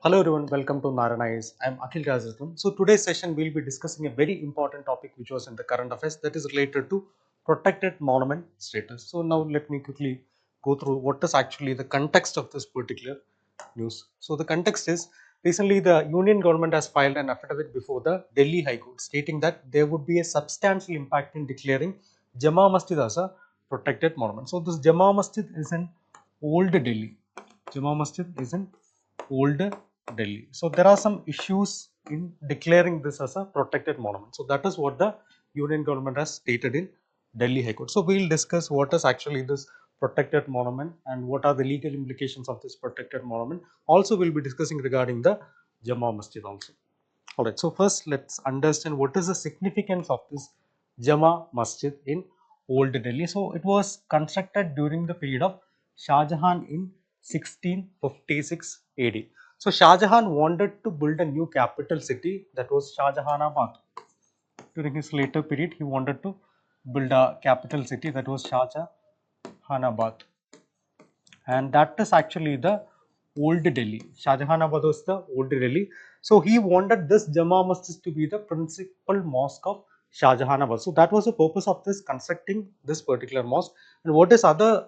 Hello everyone, welcome to Narayana IAS. I am Akhil Rajaratnam. So today's session we will be discussing a very important topic which was in the current affairs, that is related to protected monument status. So now let me quickly go through what is actually the context of this particular news. So the context is recently the Union government has filed an affidavit before the Delhi High Court stating that there would be a substantial impact in declaring Jama Masjid as a protected monument. So this Jama Masjid is in old Delhi. Jama Masjid is in old Delhi. So there are some issues in declaring this as a protected monument. So that is what the Union government has stated in Delhi High Court. So we will discuss what is actually this protected monument and what are the legal implications of this protected monument. Also we will be discussing regarding the Jama Masjid also. Alright, so first let's understand what is the significance of this Jama Masjid in Old Delhi. So it was constructed during the period of Shah Jahan in 1656 AD. So Shah Jahan wanted to build a new capital city, that was Shah Jahanabad. During his later period, he wanted to build a capital city, that was Shah Jahanabad, and that is actually the old Delhi. Shah Jahanabad was the old Delhi. So he wanted this Jama Masjid to be the principal mosque of Shah Jahanabad. So that was the purpose of this constructing this particular mosque. And what is other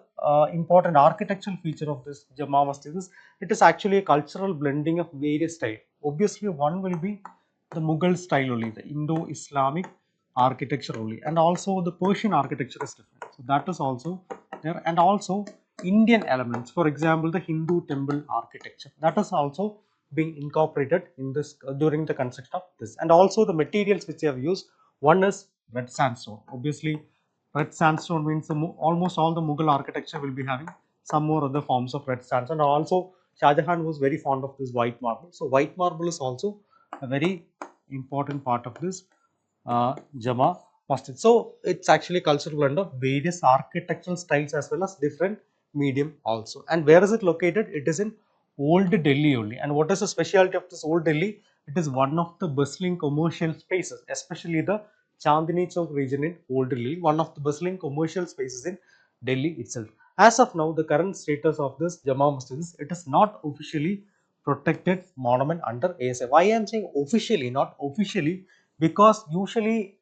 important architectural feature of this Jama Masjid is it is actually a cultural blending of various styles. Obviously, one will be the Mughal style only, the Indo-Islamic architecture only, and also the Persian architecture is different. So that is also there, and also Indian elements, for example, the Hindu temple architecture, that is also being incorporated in this during the construction of this, and also the materials which they have used. One is red sandstone. Obviously, red sandstone means almost all the Mughal architecture will be having some more other forms of red sandstone. And also, Shah Jahan was very fond of this white marble. So, white marble is also a very important part of this Jama Masjid. So, it's actually a cultural blend of various architectural styles as well as different medium also. And where is it located? It is in Old Delhi only. And what is the specialty of this Old Delhi? It is one of the bustling commercial spaces, especially the Chandni Chowk region in Old Delhi, one of the bustling commercial spaces in Delhi itself. As of now, the current status of this Jama Masjid is it is not officially protected monument under ASI. Why I am saying officially, not officially, because usually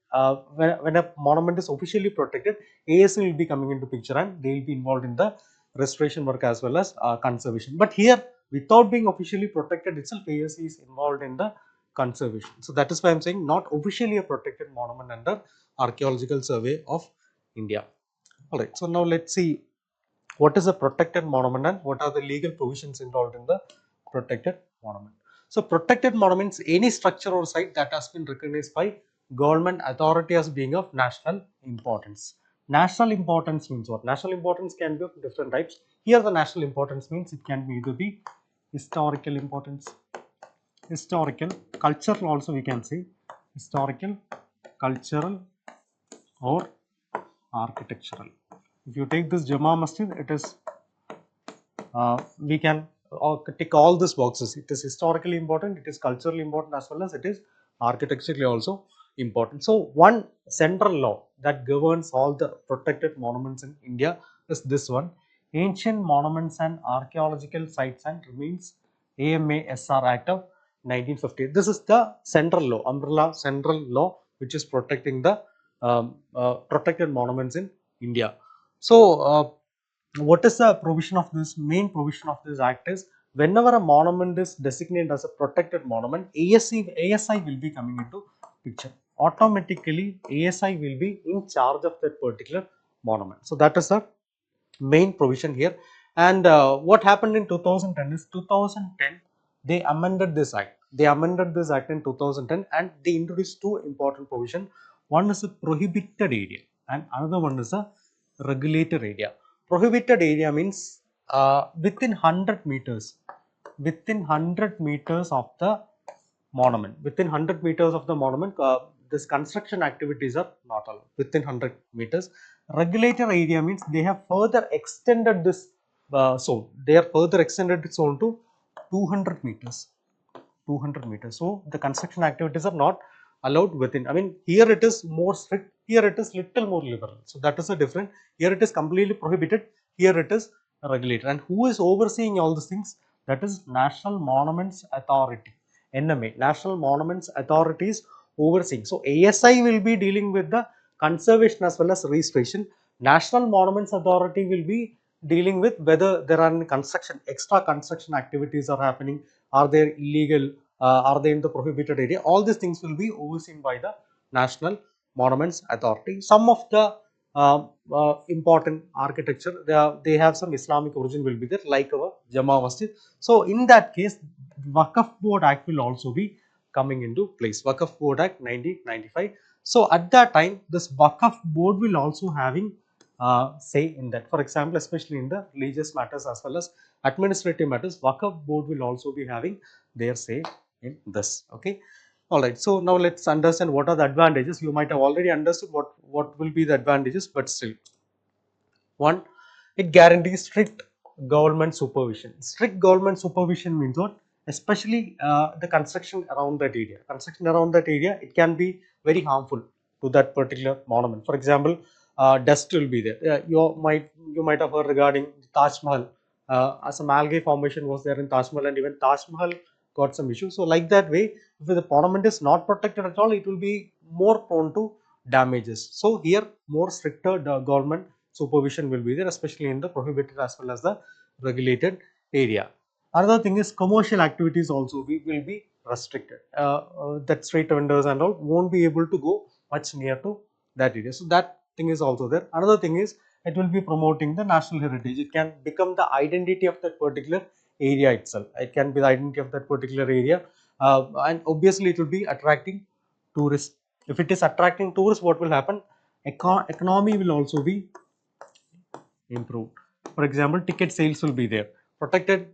when a monument is officially protected, ASI will be coming into picture and they will be involved in the restoration work as well as conservation. But here, without being officially protected itself, ASI is involved in the conservation. So that is why I am saying not officially a protected monument under Archaeological Survey of India. Alright, so now let's see what is a protected monument and what are the legal provisions involved in the protected monument. So protected monuments, any structure or site that has been recognized by government authority as being of national importance. National importance means what? National importance can be of different types. Here the national importance means it can be either the historical importance, historical, cultural also we can say, historical, cultural or architectural. If you take this Jama Masjid, it is we can tick all these boxes. It is historically important, it is culturally important, as well as it is architecturally also important. So one central law that governs all the protected monuments in India is this one: Ancient Monuments and Archaeological Sites and Remains AMASR Act of 1950. This is the central law, umbrella central law, which is protecting the protected monuments in India. So what is the provision of this? Main provision of this act is whenever a monument is designated as a protected monument, ASI will be coming into picture. Automatically, ASI will be in charge of that particular monument. So that is the main provision here. And what happened in 2010 is 2010 they amended this act. They amended this act in 2010 and they introduced two important provisions. One is a prohibited area and another one is a regulated area. Prohibited area means within 100 meters, within 100 meters of the monument, within 100 meters of the monument, this construction activities are not allowed within 100 meters. Regulated area means they have further extended this zone. They have further extended this zone to 200 meters. 200 meters. So the construction activities are not allowed within. I mean, here it is more strict, here it is little more liberal. So that is a different. Here it is completely prohibited, here it is regulated. And who is overseeing all these things? that is National Monuments Authority, NMA, National Monuments Authority is overseeing. So ASI will be dealing with the conservation as well as restoration. National Monuments Authority will be dealing with whether there are any extra construction activities are happening, are they illegal, are they in the prohibited area. All these things will be overseen by the National Monuments Authority. Some of the important architecture, they have some Islamic origin will be there, like our Jama Masjid. So in that case, Waqf Board Act will also be coming into place. Waqf Board Act 1995. So at that time, this Waqf Board will also having say in that. For example, especially in the religious matters as well as administrative matters, Waqf Board will also be having their say in this. Okay. All right. So now let's understand what are the advantages. You might have already understood what will be the advantages, but still, one, it guarantees strict government supervision. Strict government supervision means what? Especially the construction around that area. Construction around that area, it can be very harmful to that particular monument. For example, dust will be there. You might have heard regarding Taj Mahal. Some algae formation was there in Taj Mahal, and even Taj Mahal got some issues. So like that way, if the monument is not protected at all, it will be more prone to damages. So here, more stricter government supervision will be there, especially in the prohibited as well as the regulated area. Another thing is commercial activities also will be restricted. That street vendors and all won't be able to go much near to that area. So that thing is also there. Another thing is it will be promoting the national heritage. It can become the identity of that particular area itself. It can be the identity of that particular area, and obviously it will be attracting tourists. If it is attracting tourists, what will happen? Economy will also be improved. For example, ticket sales will be there. Protected,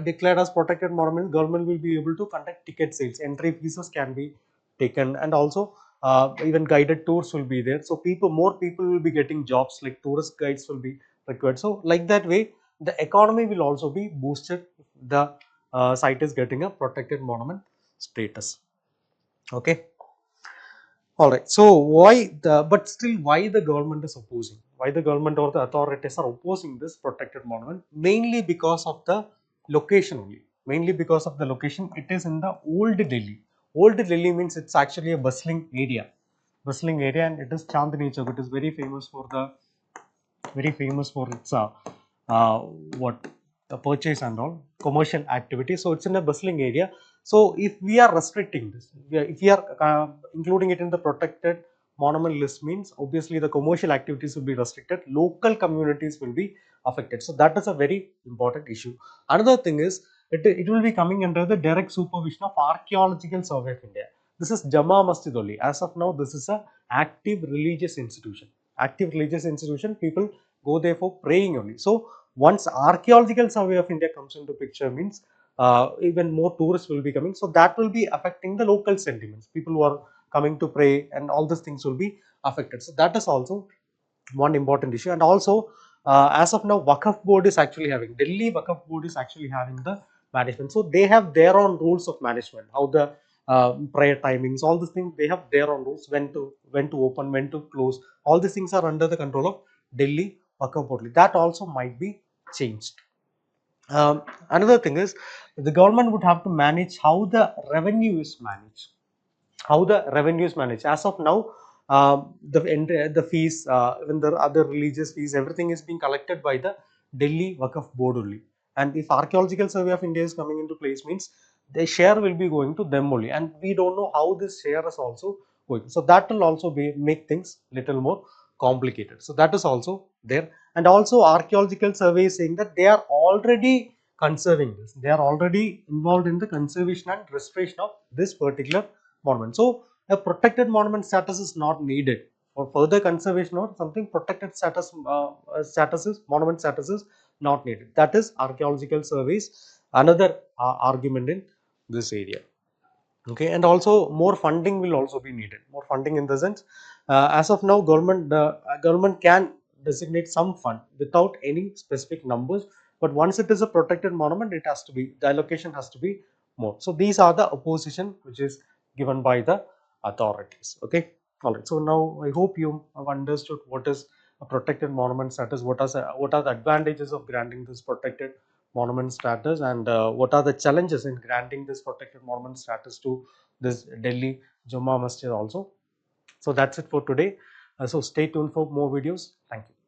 declared as protected monument, government will be able to conduct ticket sales. Entry fees can be taken, and also even guided tours will be there. So more people will be getting jobs, like tourist guides will be required. So like that way, the economy will also be boosted if the site is getting a protected monument status. Okay. All right. So but still, why the government is opposing? Why the government or the authorities are opposing this protected monument? Mainly because of the location only. Mainly because of the location. It is in the old Delhi. Old Delhi means it's actually a bustling area. Bustling area, and it is Chandni Chowk. It is very famous for its what the purchase and all commercial activity. So it's in a bustling area. So if we are restricting this, if we are including it in the protected monument list, means obviously the commercial activities will be restricted, local communities will be affected. So that is a very important issue. Another thing is, it will be coming under the direct supervision of Archaeological Survey of India. This is Jama Masjid only. As of now, this is a active religious institution. Active religious institution, people go there for praying only. So once Archaeological Survey of India comes into picture, means even more tourists will be coming. So that will be affecting the local sentiments. People who are coming to pray and all these things will be affected. So that is also one important issue. And also, as of now, Waqf Board is actually having, Delhi Waqf Board is actually having the management. So they have their own rules of management, how the prayer timings, all these things, they have their own rules, when to open, when to close. All these things are under the control of Delhi Waqf Board. That also might be changed. Another thing is, the government would have to manage how the revenue is managed. How the revenue is managed. As of now, the fees, even the other religious fees, everything is being collected by the Delhi Waqf Board only. And if Archaeological Survey of India is coming into place, means the share will be going to them only, and we don't know how this share is also going. So that will also make things little more complicated. So that is also there. And also, Archaeological Survey is saying that they are already conserving this. They are already involved in the conservation and restoration of this particular monument. So a protected monument status is not needed for further conservation or something. Protected monument status is not needed. That is Archaeological Survey's another argument in this area. Okay. And also, more funding will also be needed. More funding in the sense, as of now, government can designate some fund without any specific numbers, but once it is a protected monument, it has to be, the allocation has to be more. So these are the opposition which is given by the authorities. Okay. All right. So now I hope you have understood what is a protected monument status, what are the advantages of granting this protected monument status, and what are the challenges in granting this protected monument status to this Delhi Jama Masjid also. So that's it for today. So stay tuned for more videos. Thank you.